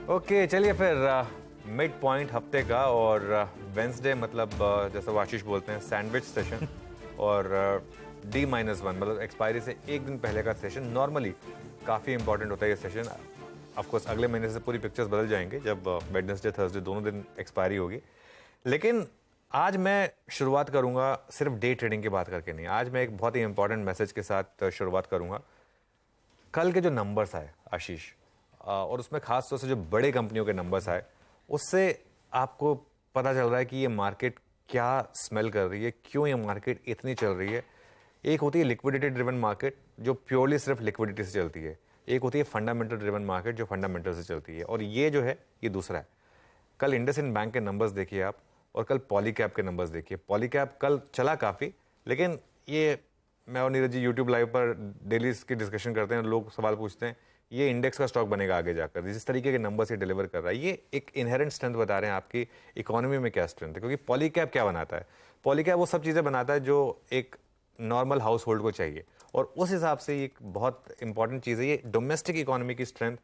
Okay चलिए फिर mid point हफ्ते का और वेंसडे मतलब जैसा आशीष बोलते हैं सैंडविच सेशन और D-1 मतलब एक्सपायरी से एक दिन पहले का सेशन नॉर्मली काफ़ी इंपॉर्टेंट होता है ये सेशन। ऑफकोर्स अगले महीने से पूरी पिक्चर्स बदल जाएंगे जब वेडनेसडे थर्सडे दोनों दिन एक्सपायरी होगी, लेकिन आज मैं शुरुआत करूंगा सिर्फ डे ट्रेडिंग की बात करके नहीं। आज मैं एक बहुत ही इंपॉर्टेंट मैसेज के साथ शुरुआत करूंगा। कल के जो नंबर्स आए आशीष, और उसमें खास तौर से जो बड़े कंपनियों के नंबर्स आए, उससे आपको पता चल रहा है कि ये मार्केट क्या स्मेल कर रही है, क्यों ये मार्केट इतनी चल रही है। एक होती है लिक्विडिटी ड्रिवन मार्केट जो प्योरली सिर्फ लिक्विडिटी से चलती है, एक होती है फंडामेंटल ड्रिवन मार्केट जो फंडामेंटल से चलती है, और ये जो है ये दूसरा है। कल इंडसइंड बैंक के नंबर्स देखिए आप, और कल पॉलीकैब के नंबर्स देखिए। पॉलीकैब कल चला काफ़ी, लेकिन ये मैं और नीरज जी यूट्यूब लाइव पर डेली इसकी डिस्कशन करते हैं, लोग सवाल पूछते हैं ये इंडेक्स का स्टॉक बनेगा आगे जाकर, जिस तरीके के नंबर से डिलीवर कर रहा है। ये एक इनहेरेंट स्ट्रेंथ बता रहे हैं आपकी इकोनॉमी में क्या स्ट्रेंथ है, क्योंकि पॉलीकैब क्या बनाता है, पॉलीकैब वो सब चीज़ें बनाता है जो एक नॉर्मल हाउस होल्ड को चाहिए, और उस हिसाब से ये एक बहुत इंपॉर्टेंट चीज़ है। ये डोमेस्टिक इकोनॉमी की स्ट्रेंथ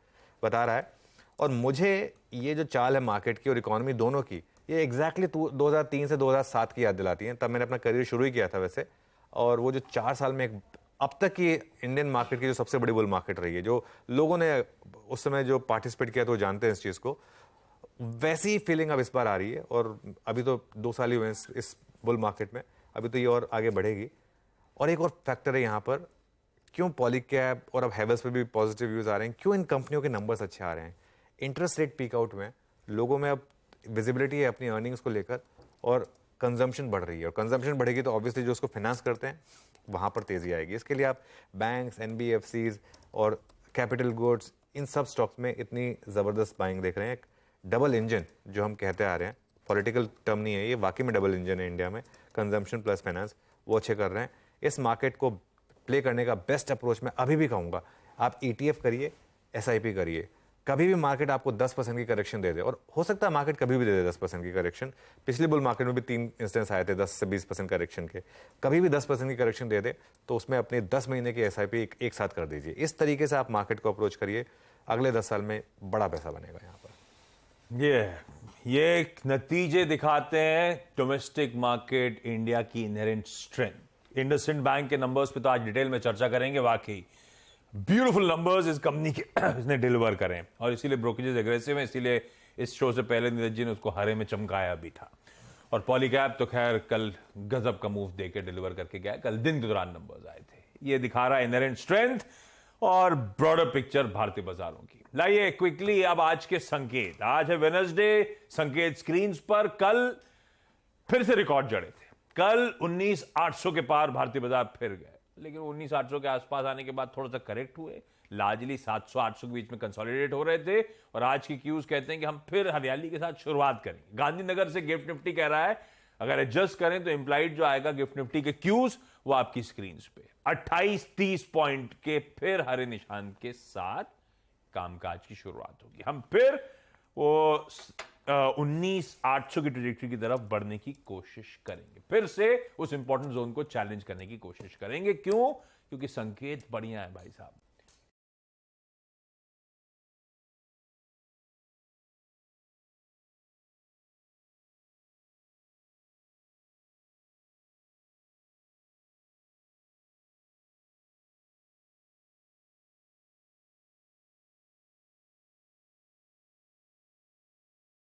बता रहा है, और मुझे ये जो चाल है मार्केट की और इकोनॉमी दोनों की, ये एग्जैक्टली 2003 से 2007 की याद दिलाती है। तब मैंने अपना करियर शुरू ही किया था वैसे, और वो जो 4 साल में अब तक की इंडियन मार्केट की जो सबसे बड़ी बुल मार्केट रही है, जो लोगों ने उस समय जो पार्टिसिपेट किया तो वो जानते हैं इस चीज़ को, वैसी ही फीलिंग अब इस बार आ रही है। और अभी तो 2 साल ही हुए इस बुल मार्केट में, अभी तो ये और आगे बढ़ेगी। और एक और फैक्टर है यहाँ पर, क्यों पॉलीकैब और अब हैवेल्स पे भी पॉजिटिव व्यूज आ रहे हैं, क्यों इन कंपनियों के नंबर्स अच्छे आ रहे हैं। इंटरेस्ट रेट पीक आउट में लोगों में अब विजिबिलिटी है अपनी अर्निंग्स को लेकर, और कंजम्पशन बढ़ रही है, और कंजम्पशन बढ़ेगी तो ऑब्वियसली जो उसको फाइनेंस करते हैं वहाँ पर तेज़ी आएगी। इसके लिए आप बैंक्स, NBFCs और कैपिटल गुड्स, इन सब स्टॉक्स में इतनी ज़बरदस्त बाइंग देख रहे हैं। एक डबल इंजन जो हम कहते आ रहे हैं, पॉलिटिकल टर्म नहीं है ये, वाकई में डबल इंजन है इंडिया में, कंजम्पशन प्लस फाइनेंस, वो अच्छे कर रहे हैं। इस मार्केट को प्ले करने का बेस्ट अप्रोच मैं अभी भी कहूँगा, आप ETF करिए, SIP करिए। कभी भी मार्केट आपको 10% की करेक्शन दे दे, और हो सकता है मार्केट कभी भी दे दे 10% की करेक्शन, पिछली बुल मार्केट में भी 3 इंस्टेंस आए थे 10 से 20% करेक्शन के, कभी भी 10% की करेक्शन दे दे तो उसमें अपने 10 महीने की SIP एक साथ कर दीजिए। इस तरीके से आप मार्केट को अप्रोच करिए, अगले 10 साल में बड़ा पैसा बनेगा यहाँ पर। ये नतीजे दिखाते हैं डोमेस्टिक मार्केट इंडिया की इनहेरेंट स्ट्रेंथ। इंडसइंड बैंक के नंबर्स पे तो आज डिटेल में चर्चा करेंगे, वाकई ब्यूटीफुल नंबर्स इस कंपनी के इसने डिलीवर करें, और इसीलिए ब्रोकरेजेस एग्रेसिव है, इसीलिए इस शो से पहले नीरज जी ने उसको हरे में चमकाया भी था। और पॉलीकैब तो खैर कल गजब का मूव देके डिलीवर करके गया, कल दिन के दौरान नंबर्स आए थे। ये दिखा रहा है इनहेरेंट स्ट्रेंथ और ब्रॉडर पिक्चर भारतीय बाजारों की। लाइए क्विकली अब आज के संकेत। आज है वेडनेसडे, संकेत स्क्रीन पर। कल फिर से रिकॉर्ड जड़े थे, कल 19,800 के पार भारतीय बाजार फिर गए, लेकिन 19,800 के आसपास आने के बाद थोड़ा सा करेक्ट हुए, लार्जली 700-800 के बीच में कंसोलिडेट हो रहे थे। और आज की क्यूज कहते हैं कि हम फिर हरियाली के साथ शुरुआत करेंगे। गांधीनगर से गिफ्ट निफ्टी कह रहा है, अगर एडजस्ट करें तो इंप्लाइड जो आएगा गिफ्ट निफ्टी के क्यूज वो आपकी स्क्रीन पे 28-30 पॉइंट के फिर हरे निशान के साथ कामकाज की शुरुआत होगी। हम फिर वो 19,800 की ट्रेजेक्टरी की तरफ बढ़ने की कोशिश करेंगे, फिर से उस इंपॉर्टेंट जोन को चैलेंज करने की कोशिश करेंगे। क्यों? क्योंकि संकेत बढ़िया है भाई साहब।